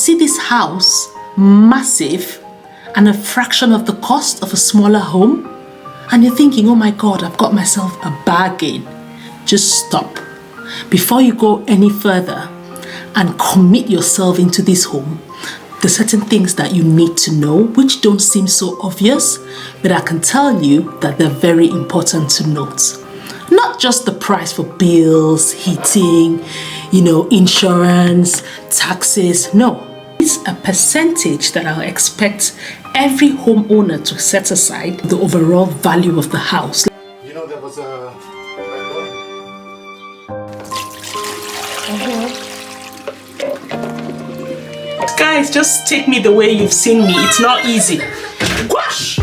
see this house, massive, and a fraction of the cost of a smaller home, and you're thinking, oh my God, I've got myself a bargain. Just stop. Before you go any further and commit yourself into this home, there's certain things that you need to know, which don't seem so obvious, but I can tell you that they're very important to note. Not just the price for bills, heating, insurance, taxes. No, it's a percentage that I'll expect every homeowner to set aside the overall value of the house. There was a... Guys, just take me the way you've seen me. It's not easy. Gosh!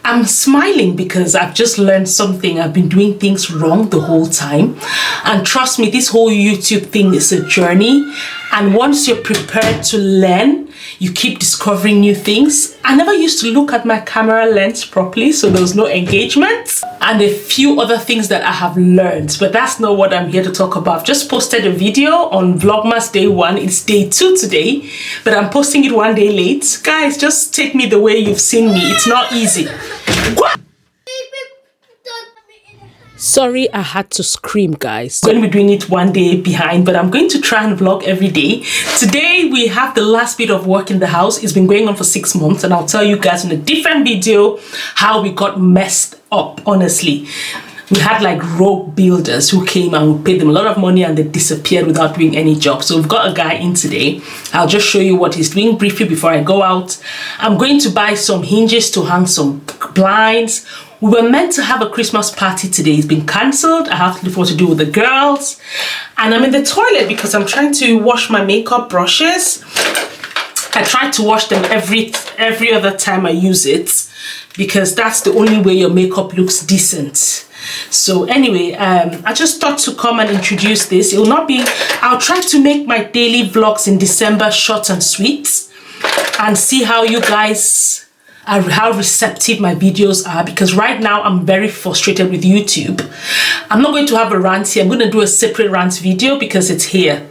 I'm smiling because I've just learned something. I've been doing things wrong the whole time, and trust me, this whole YouTube thing is a journey, and once you're prepared to learn, you keep discovering new things. I never used to look at my camera lens properly, so there was no engagement, and a few other things that I have learned, but that's not what I'm here to talk about. I've just posted a video on Vlogmas Day 1. It's day 2 today, but I'm posting it 1 day late. Guys, just take me the way you've seen me. It's not easy. Sorry, I had to scream, guys. I'm going to be doing it 1 day behind, but I'm going to try and vlog every day. Today, we have the last bit of work in the house. It's been going on for 6 months, and I'll tell you guys in a different video how we got messed up, honestly. We had like rogue builders who came and we paid them a lot of money and they disappeared without doing any job. So we've got a guy in today. I'll just show you what he's doing briefly before I go out. I'm going to buy some hinges to hang some blinds. We were meant to have a Christmas party today. It's been cancelled. I have to look what to do with the girls. And I'm in the toilet because I'm trying to wash my makeup brushes. I try to wash them every other time I use it, because that's the only way your makeup looks decent. So anyway, I just thought to come and introduce this. It will not be, I'll try to make my daily vlogs in December short and sweet, and see how you guys are, how receptive my videos are, because right now I'm very frustrated with YouTube. I'm not going to have a rant here. I'm going to do a separate rant video because it's here.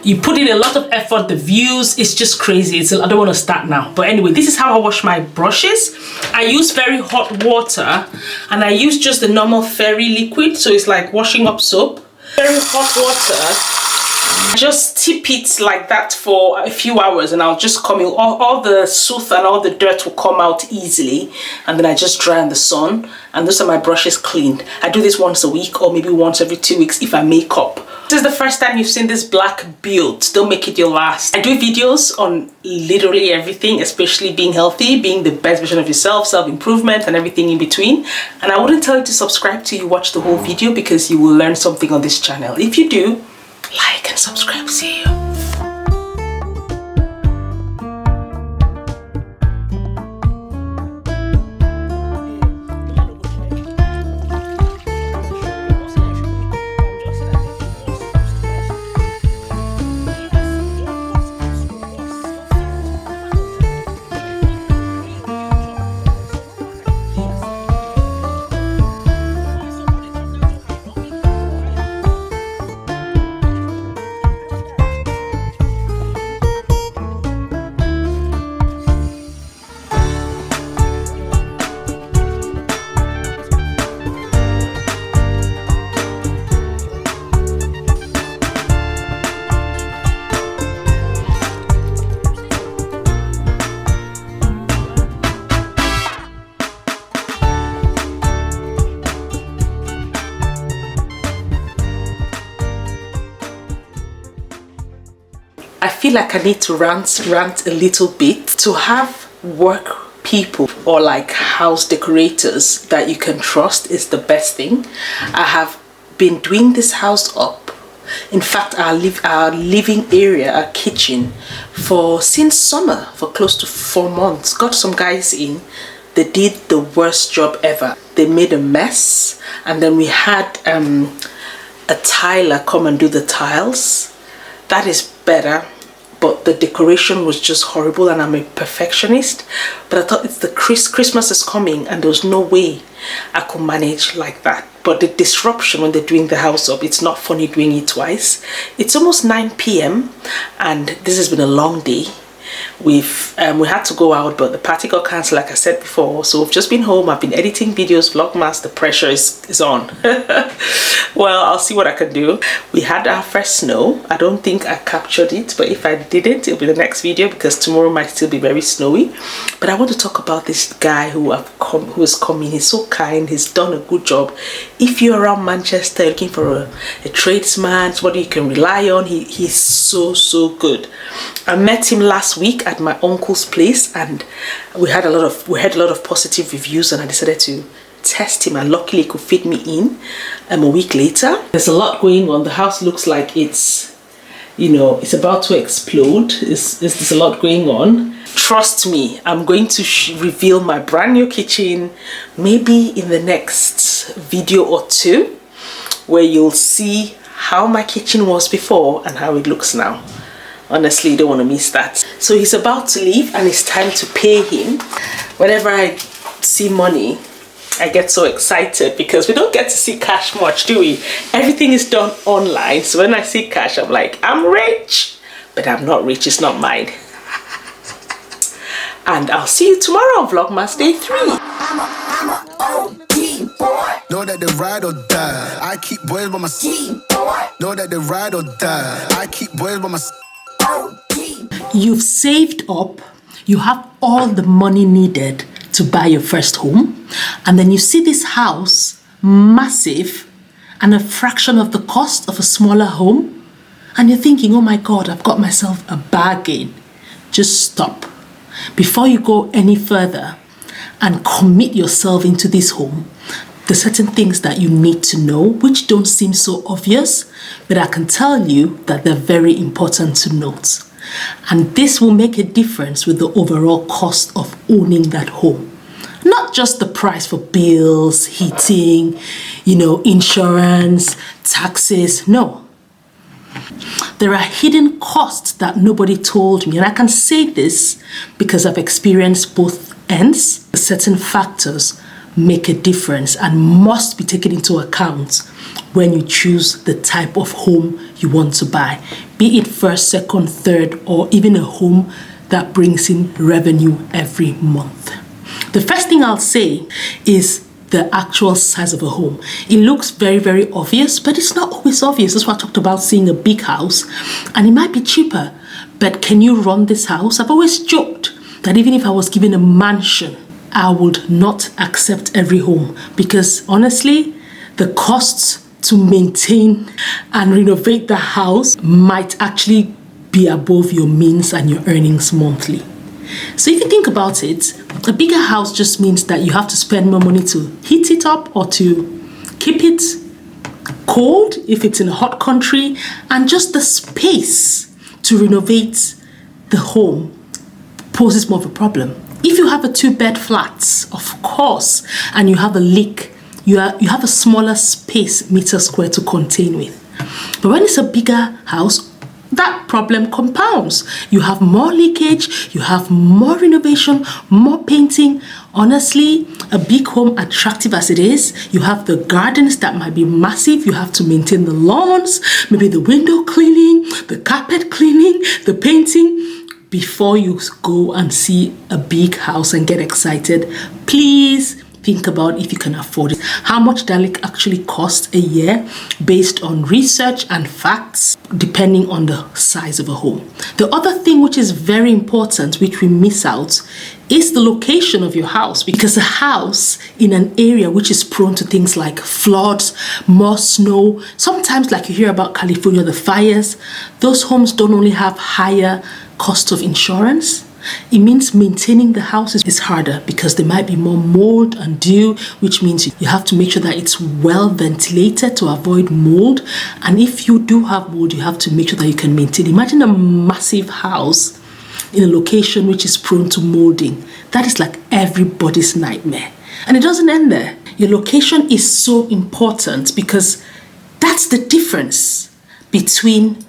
You put in a lot of effort, the views, it's just crazy. I don't want to start now. But anyway, this is how I wash my brushes. I use very hot water, and I use just the normal fairy liquid, so it's like washing up soap. Very hot water. Just tip it like that for a few hours, and I'll just come in. All the soot and all the dirt will come out easily, and then I just dry in the sun, and those are my brushes cleaned. I do this once a week or maybe once every 2 weeks if I make up. This is the first time you've seen this black build. Don't make it your last. I do videos on literally everything, especially being healthy, being the best version of yourself, self-improvement, and everything in between. And I wouldn't tell you to subscribe till you watch the whole video, because you will learn something on this channel. If you do, like and subscribe. See you. I feel like I need to rant a little bit. To have work people or like house decorators that you can trust is the best thing. I have been doing this house up, in fact our living area, our kitchen, since summer, for close to 4 months. Got some guys in, they did the worst job ever. They made a mess, and then we had a tiler come and do the tiles. That is better, but the decoration was just horrible, and I'm a perfectionist. But I thought, it's the Christmas is coming, and there was no way I could manage like that. But the disruption when they're doing the house up, it's not funny doing it twice. It's almost 9 p.m. and this has been a long day. We had to go out, but the party got cancelled, like I said before. So we've just been home. I've been editing videos, vlogmas. The pressure is on. Well, I'll see what I can do. We had our first snow. I don't think I captured it, but if I didn't, it'll be the next video, because tomorrow might still be very snowy. But I want to talk about this guy who is coming. He's so kind. He's done a good job. If you're around Manchester looking for a tradesman, somebody you can rely on, he's so good. I met him last week at my uncle's place, and we had a lot of positive reviews, and I decided to test him, and luckily he could fit me in a week later. There's a lot going on. The house looks like it's about to explode. There's a lot going on. Trust me, I'm going to reveal my brand new kitchen maybe in the next video or two, where you'll see how my kitchen was before and how it looks now. Honestly, you don't want to miss that. So he's about to leave, and it's time to pay him. Whenever I see money, I get so excited, because we don't get to see cash much, do we? Everything is done online. So when I see cash, I'm like, I'm rich. But I'm not rich, it's not mine. And I'll see you tomorrow on Vlogmas Day 3. Know that they ride or die. I keep boys by my side. Know that they ride or die. I keep boys by my side. You've saved up, you have all the money needed to buy your first home, and then you see this house, massive, and a fraction of the cost of a smaller home, and you're thinking, oh my God, I've got myself a bargain. Just stop. Before you go any further and commit yourself into this home, there's certain things that you need to know, which don't seem so obvious, but I can tell you that they're very important to note. And this will make a difference with the overall cost of owning that home. Not just the price for bills, heating, insurance, taxes. No. There are hidden costs that nobody told me. And I can say this because I've experienced both ends. Certain factors make a difference and must be taken into account when you choose the type of home you want to buy, be it first, second, third, or even a home that brings in revenue every month. The first thing I'll say is the actual size of a home. It looks very, very obvious, but it's not always obvious. That's why I talked about seeing a big house, and it might be cheaper, but can you run this house? I've always joked that even if I was given a mansion, I would not accept every home, because honestly, the costs to maintain and renovate the house might actually be above your means and your earnings monthly. So if you think about it, a bigger house just means that you have to spend more money to heat it up or to keep it cold if it's in a hot country, and just the space to renovate the home poses more of a problem. If you have a 2-bed flat, of course, and you have a leak, you have a smaller space meter square to contain with. But when it's a bigger house, that problem compounds. You have more leakage, you have more renovation, more painting. Honestly, a big home, attractive as it is, you have the gardens that might be massive. You have to maintain the lawns, maybe the window cleaning, the carpet cleaning, the painting. Before you go and see a big house and get excited, please think about if you can afford it. How much does it actually cost a year based on research and facts, depending on the size of a home. The other thing which is very important, which we miss out, is the location of your house, because a house in an area which is prone to things like floods, more snow, sometimes like you hear about California, the fires, those homes don't only have higher cost of insurance, it means maintaining the house is harder because there might be more mold and dew, which means you have to make sure that it's well ventilated to avoid mold. And if you do have mold, you have to make sure that you can maintain. Imagine a massive house in a location which is prone to molding. That is like everybody's nightmare. And it doesn't end there. Your location is so important because that's the difference between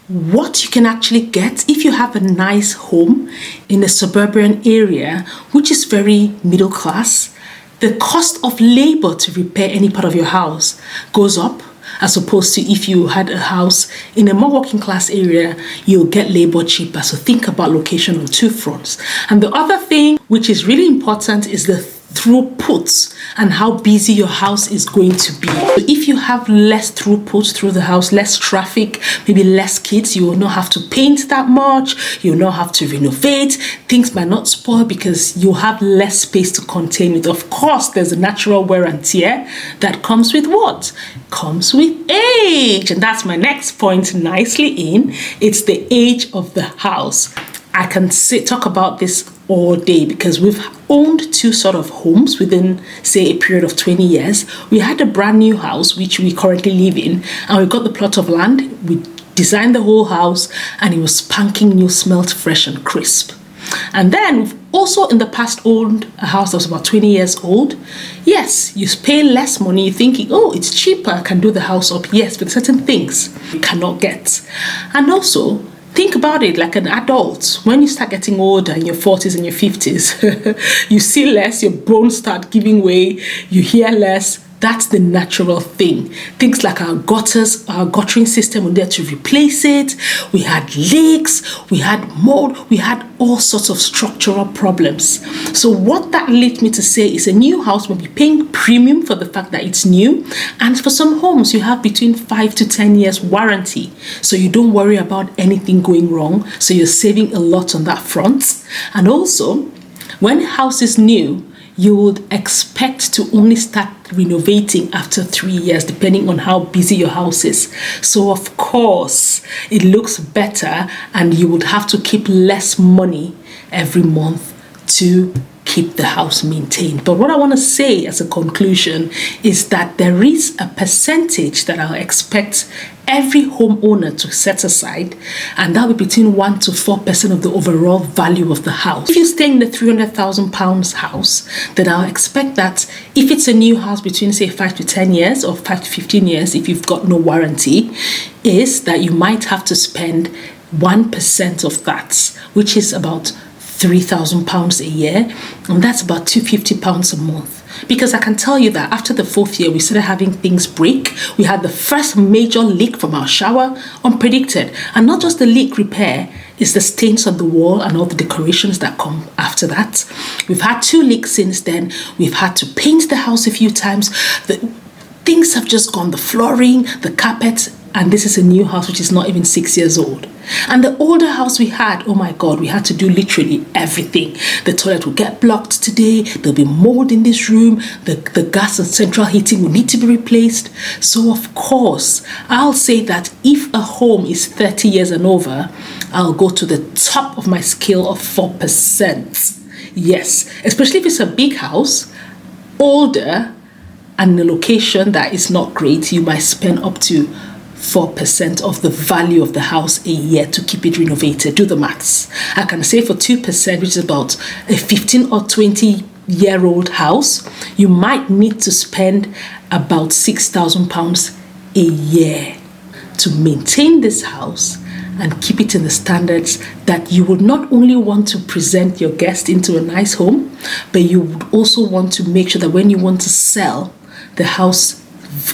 what you can actually get if you have a nice home in a suburban area, which is very middle class. The cost of labor to repair any part of your house goes up, as opposed to if you had a house in a more working class area, you'll get labor cheaper. So think about location on two fronts. And the other thing which is really important is the throughput and how busy your house is going to be. So if you have less throughput through the house, less traffic, maybe less kids, you will not have to paint that much, you will not have to renovate, things might not spoil because you have less space to contain it. Of course, there's a natural wear and tear that comes with what? Comes with age. And that's my next point nicely in. It's the age of the house. I can talk about this all day because we've owned two sort of homes within, say, a period of 20 years. We had a brand new house, which we currently live in, and we got the plot of land. We designed the whole house, and it was spanking new, smelled fresh and crisp. And then we've also in the past owned a house that was about 20 years old. Yes, you pay less money. You're thinking, oh, it's cheaper, I can do the house up. Yes, but certain things you cannot get. And also, think about it like an adult. When you start getting older in your 40s and your 50s, you see less, your bones start giving way, you hear less. That's the natural thing. Things like our gutters, our guttering system, we had to replace it. We had leaks, we had mold, we had all sorts of structural problems. So what that leads me to say is a new house will be paying premium for the fact that it's new. And for some homes, you have between 5 to 10 years warranty. So you don't worry about anything going wrong. So you're saving a lot on that front. And also, when a house is new, you would expect to only start renovating after 3 years, depending on how busy your house is. So of course, it looks better and you would have to keep less money every month to keep the house maintained. But what I want to say as a conclusion is that there is a percentage that I'll expect every homeowner to set aside, and that will be between 1 to 4% of the overall value of the house. If you stay in the £300,000 house, then I'll expect that if it's a new house between say 5 to 10 years or 5 to 15 years, if you've got no warranty, is that you might have to spend 1% of that, which is about £3,000 a year, and that's about £250 a month. Because I can tell you that after the 4th year, we started having things break. We had the first major leak from our shower, unpredicted. And not just the leak repair, it's the stains on the wall and all the decorations that come after that. We've had 2 leaks since then. We've had to paint the house a few times. Things have just gone, the flooring, the carpet, and this is a new house which is not even 6 years old. And the older house we had, oh my God, we had to do literally everything. The toilet will get blocked today, there'll be mold in this room, the gas and central heating will need to be replaced. So of course, I'll say that if a home is 30 years and over, I'll go to the top of my scale of 4%. Yes, especially if it's a big house, older, and in a location that is not great, you might spend up to 4% of the value of the house a year to keep it renovated. Do the maths. I can say for 2%, which is about a 15 or 20-year-old house, you might need to spend about £6,000 a year to maintain this house and keep it in the standards that you would not only want to present your guest into a nice home, but you would also want to make sure that when you want to sell, the house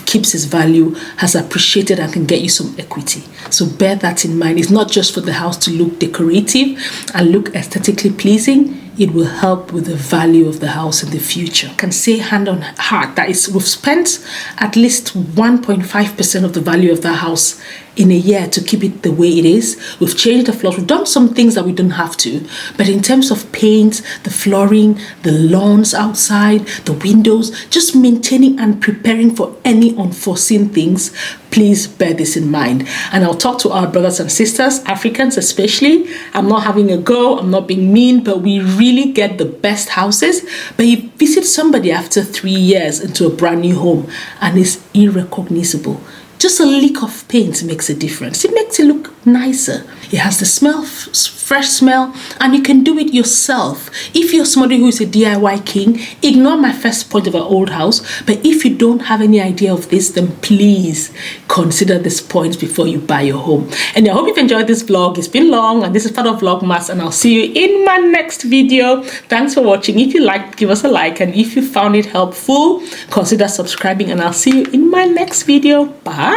keeps its value, has appreciated, and can get you some equity. So bear that in mind. It's not just for the house to look decorative and look aesthetically pleasing. It will help with the value of the house in the future. I can say hand on heart that we've spent at least 1.5% of the value of that house in a year to keep it the way it is. We've changed the floors. We've done some things that we don't have to. But in terms of paint, the flooring, the lawns outside, the windows, just maintaining and preparing for any unforeseen things, please bear this in mind. And I'll talk to our brothers and sisters, Africans especially. I'm not having a go, I'm not being mean, but we really get the best houses. But you visit somebody after 3 years into a brand new home and it's irrecognizable. Just a lick of paint makes a difference. It makes it look nicer. It has the smell, fresh smell, and you can do it yourself. If you're somebody who is a DIY king, ignore my first point of an old house. But if you don't have any idea of this, then please consider this point before you buy your home. And I hope you've enjoyed this vlog. It's been long, and this is part of Vlogmas, and I'll see you in my next video. Thanks for watching. If you liked, give us a like, and if you found it helpful, consider subscribing, and I'll see you in my next video. Bye.